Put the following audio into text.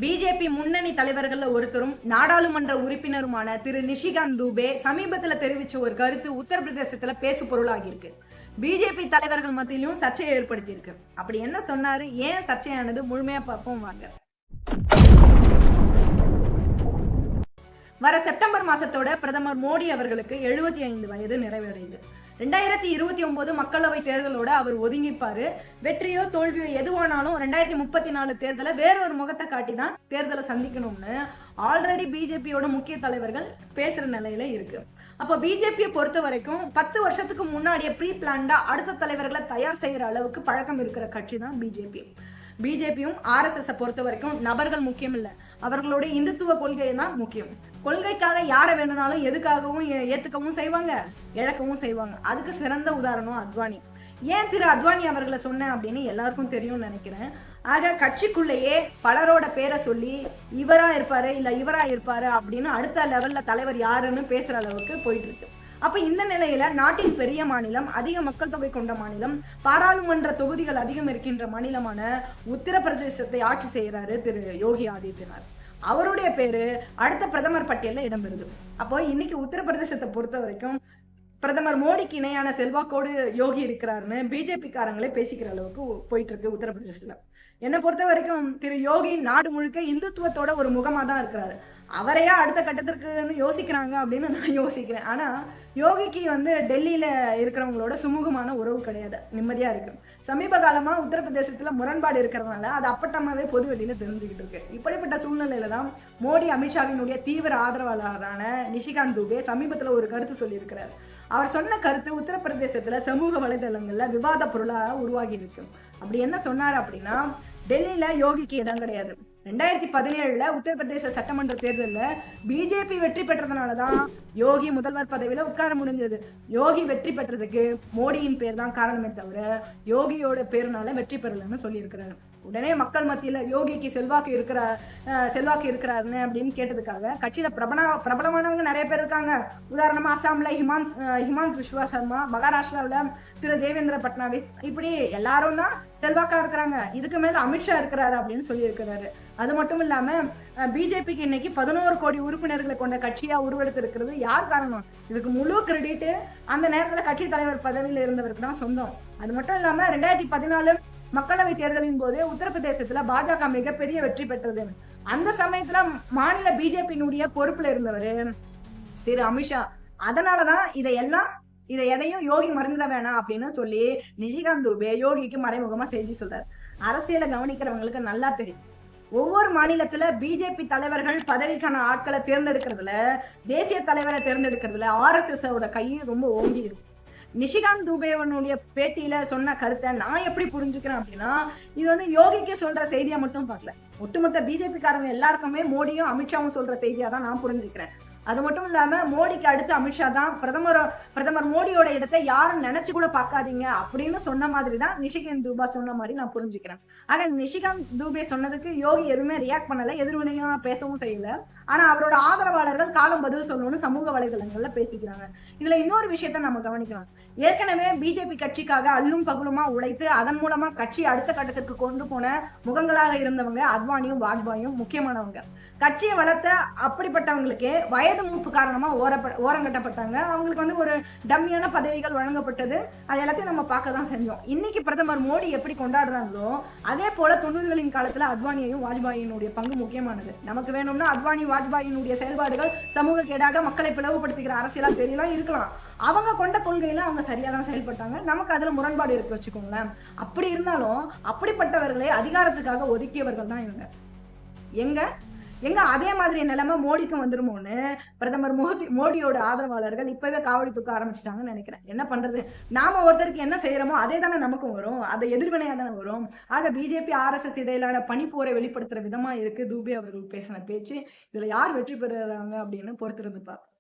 BJP முன்னணி தலைவர்கள் ஒருத்தரும் நாடாளுமன்ற உறுப்பினருமான திரு நிஷிகாந்த் தூபே சமீபத்தில் தெரிவிச்ச ஒரு கருத்து உத்தரப்பிரதேசத்துல பேசு பொருளாகி இருக்கு. பிஜேபி தலைவர்கள் மத்தியிலும் சர்ச்சையை ஏற்படுத்தி இருக்கு. அப்படி என்ன சொன்னாரு, ஏன் சர்ச்சையானது, முழுமையா பார்ப்போம் வாங்க. வர செப்டம்பர் மாசத்தோட பிரதமர் மோடி அவர்களுக்கு 75 வயது நிறைவடையுது. 2029 மக்களவை தேர்தலோட அவர் ஒதுங்கிப்பாரு. வெற்றியோ தோல்வியோ எதுவானாலும் 2034 தேர்தலை வேறொரு முகத்தை காட்டி தான் தேர்தலை சந்திக்கணும்னு ஆல்ரெடி பிஜேபியோட முக்கிய தலைவர்கள் பேசுற நிலையில இருக்கு. அப்ப பிஜேபியை பொறுத்த வரைக்கும் 10 வருஷத்துக்கு முன்னாடியே ப்ரீ பிளான்டா அடுத்த தலைவர்களை தயார் செய்யற அளவுக்கு பழக்கம் இருக்கிற கட்சி தான் பிஜேபி. பிஜேபியும் ஆர்எஸ்எஸ் பொறுத்த வரைக்கும் நபர்கள் முக்கியம் இல்ல, அவர்களுடைய இந்துத்துவ கொள்கை தான் முக்கியம். கொள்கைக்காக யாரை வேணும்னாலும் எதுக்காகவும் ஏத்துக்கவும் செய்வாங்க, இழக்கவும் செய்வாங்க. அதுக்கு சிறந்த உதாரணம் அத்வானி. ஏன் திரு அத்வானி அவர்களை சொன்னேன் அப்படின்னு எல்லாருக்கும் தெரியும்னு நினைக்கிறேன். ஆக கட்சிக்குள்ளேயே பலரோட பேரை சொல்லி இவரா இருப்பாரு இல்ல இவரா இருப்பாரு அப்படின்னு அடுத்த லெவல்ல தலைவர் யாருன்னு பேசுற அளவுக்கு போயிட்டு இருக்கு. அப்ப இந்த நிலையில நாட்டின் பெரிய மாநிலம், அதிக மக்கள் தொகை கொண்ட மாநிலம், பாராளுமன்ற தொகுதிகள் அதிகம் இருக்கின்ற மாநிலமான உத்தரப்பிரதேசத்தை ஆட்சி செய்யறாரு திரு யோகி ஆதித்யநாத். அவருடைய பேரு அடுத்த பிரதமர் பட்டியல்ல இடம்பெறுது. அப்போ இன்னைக்கு உத்தரப்பிரதேசத்தை பொறுத்த வரைக்கும் பிரதமர் மோடிக்கு இணையான செல்வாக்கோடு யோகி இருக்கிறாருன்னு பிஜேபி காரங்களே பேசிக்கிற அளவுக்கு போயிட்டு இருக்கு உத்தரப்பிரதேசத்துல. என்னை பொறுத்த வரைக்கும் திரு யோகி நாடு முழுக்க இந்துத்துவத்தோட ஒரு முகமா தான் இருக்கிறாரு. அவரையா அடுத்த கட்டத்திற்குன்னு யோசிக்கிறாங்க அப்படின்னு நான் யோசிக்கிறேன். ஆனா யோகிக்கு டெல்லியில இருக்கிறவங்களோட சுமூகமான உறவு கிடையாது, நிம்மதியா இருக்கு. சமீப காலமா உத்தரப்பிரதேசத்துல முரண்பாடு இருக்கிறதுனால அது அப்பட்டமாவே பொது வெளியில தெரிஞ்சுக்கிட்டு இருக்கு. இப்படிப்பட்ட சூழ்நிலையில தான் மோடி அமித்ஷாவினுடைய தீவிர ஆதரவாளரான நிஷிகாந்த் தூபே சமீபத்துல ஒரு கருத்து சொல்லியிருக்கிறார். அவர் சொன்ன கருத்து உத்தரப்பிரதேசத்துல சமூக வலைதளங்கள்ல விவாத பொருளா உருவாகி இருக்கு. அப்படி என்ன சொன்னாரு அப்படின்னா, டெல்லியில யோகிக்கு இடம் கிடையாது. 2017 உத்தரப்பிரதேச சட்டமன்ற தேர்தலில் பிஜேபி வெற்றி பெற்றதுனாலதான் யோகி முதல்வர் பதவியில உட்கார முடிஞ்சது. யோகி வெற்றி பெற்றதுக்கு மோடியின் பேர் தான் காரணமே தவிர யோகியோட பேருனால வெற்றி பெறலன்னு சொல்லியிருக்கிறாரு. உடனே மக்கள் மத்தியில யோகிக்கு செல்வாக்கு இருக்கிறாருன்னு அப்படின்னு கேட்டதுக்காக கட்சியில பிரபலமானவங்க நிறைய பேர் இருக்காங்க. உதாரணமா அசாம்ல ஹிமாந்த் விஸ்வா சர்மா, மகாராஷ்டிராவில திரு தேவேந்திர பட்னாவிஸ், இப்படி எல்லாரும் தான் செல்வாக்கா இருக்கிறாங்க. இதுக்கு மேல அமித்ஷா இருக்கிறாரு அப்படின்னு சொல்லி இருக்கிறாரு. அது மட்டும் இல்லாம பிஜேபிக்கு இன்னைக்கு 11 கோடி உறுப்பினர்களை கொண்ட கட்சியா உருவெடுத்து இருக்கிறது யார் காரணம்? இதுக்கு முழு கிரெடிட் அந்த நேரத்துல கட்சி தலைவர் பதவியில இருந்தவருக்கு தான் சொந்தம். அது மட்டும் இல்லாம 2014 மக்களவை தேர்தலின் போது உத்தரப்பிரதேசத்துல பாஜக மிகப்பெரிய வெற்றி பெற்றது. அந்த சமயத்துல மாநில பிஜேபியினுடைய பொறுப்புல இருந்தவர் திரு அமித்ஷா. அதனாலதான் இதை எதையும் யோகி மறந்துட வேணாம் அப்படின்னு சொல்லி நிஷிகாந்த் தூபே யோகிக்கு மறைமுகமா செய்தி சொல்றாரு. அரசியலை கவனிக்கிறவங்களுக்கு நல்லா தெரியும், ஒவ்வொரு மாநிலத்துல பிஜேபி தலைவர்கள் பதவிக்கான ஆட்களை தேர்ந்தெடுக்கிறதுல, தேசிய தலைவரை தேர்ந்தெடுக்கிறதுல ஆர்எஸ்எஸ் ஓட கை ரொம்ப ஓங்கி இருக்கும். நிஷிகாந்த் தூபேவனுடைய பேட்டியில சொன்ன கருத்தை நான் எப்படி புரிஞ்சுக்கிறேன் அப்படின்னா, இது யோகிக்கு சொல்ற செய்தியா மட்டும் பார்க்கல, ஒட்டுமொத்த பிஜேபி காரங்க எல்லாருக்குமே மோடியும் அமித்ஷாவும் சொல்ற செய்தியா தான் நான் புரிஞ்சுக்கிறேன். அது மட்டும் இல்லாம மோடிக்கு அடுத்து அமித்ஷா தான் பிரதமர் மோடியோட இடத்தை யாரும் நினைச்சு கூட பார்க்காதீங்க அப்படின்னு சொன்ன மாதிரி தான் நிஷிகாந்த் தூபா சொன்ன மாதிரி நான் புரிஞ்சுக்கிறேன். ஆனா நிஷிகாந்த் தூபே சொன்னதுக்கு யோகி எதுவுமே ரியாக்ட் பண்ணல, எதிர்வினையா பேசவும் செய்யல. ஆனா அவரோட ஆதரவாளர்கள் காலம் பதில் சொல்லணும்னு சமூக வலைதளங்கள்ல பேசிக்கிறாங்க. இதுல இன்னொரு விஷயத்த நம்ம கவனிக்கலாம். ஏற்கனவே பிஜேபி கட்சிக்காக அல்லும் பகலுமா உழைத்து அதன் மூலமா கட்சி அடுத்த கட்டத்திற்கு கொண்டு போன முகங்களாக இருந்தவங்க அத்வானியும் வாஜ்பாயும் முக்கியமானவங்க. கட்சியை வளர்த்த அப்படிப்பட்டவங்களுக்கே வயது மூப்பு காரணமா ஓரங்கட்டப்பட்டாங்க. அவங்களுக்கு ஒரு டம்மியான பதவிகள் வழங்கப்பட்டது. அது எல்லாத்தையும் நம்ம பார்க்க தான் செஞ்சோம். இன்னைக்கு பிரதமர் மோடி எப்படி கொண்டாடுறாங்களோ அதே போல 90களின் காலத்துல அத்வானியையும் வாஜ்பாயினுடைய பங்கு முக்கியமானது. நமக்கு வேணும்னா அத்வானி வாஜ்பாயினுடைய செயல்பாடுகள் சமூக கேடாக மக்களை பிளவுபடுத்துகிற அரசியலா தெரியலாம் இருக்கலாம். அவங்க கொண்ட கொள்கையில அவங்க சரியா தான் செயல்பட்டாங்க. நமக்கு அதுல முரண்பாடு இருக்கு வச்சுக்கோங்களேன். அப்படி இருந்தாலும் அப்படிப்பட்டவர்களை அதிகாரத்துக்காக ஒதுக்கியவர்கள் தான் இவங்க. எங்க அதே மாதிரி நிலைமை மோடிக்கும் வந்துருமோன்னு பிரதமர் மோடியோட ஆதரவாளர்கள் இப்பவே காவடி தூக்க ஆரம்பிச்சிட்டாங்கன்னு நினைக்கிறேன். என்ன பண்றது, நாம ஒருத்தருக்கு என்ன செய்யறோமோ அதே தானே நமக்கும் வரும், அதை எதிர்வினையா தானே வரும். ஆக பிஜேபி ஆர்எஸ்எஸ் இடையிலான பனிப்போரை வெளிப்படுத்துற விதமா இருக்கு தூபே அவர்கள் பேசின பேச்சு. இதுல யார் வெற்றி பெறுறாங்க அப்படின்னு பொறுத்திருந்து பார்ப்போம்.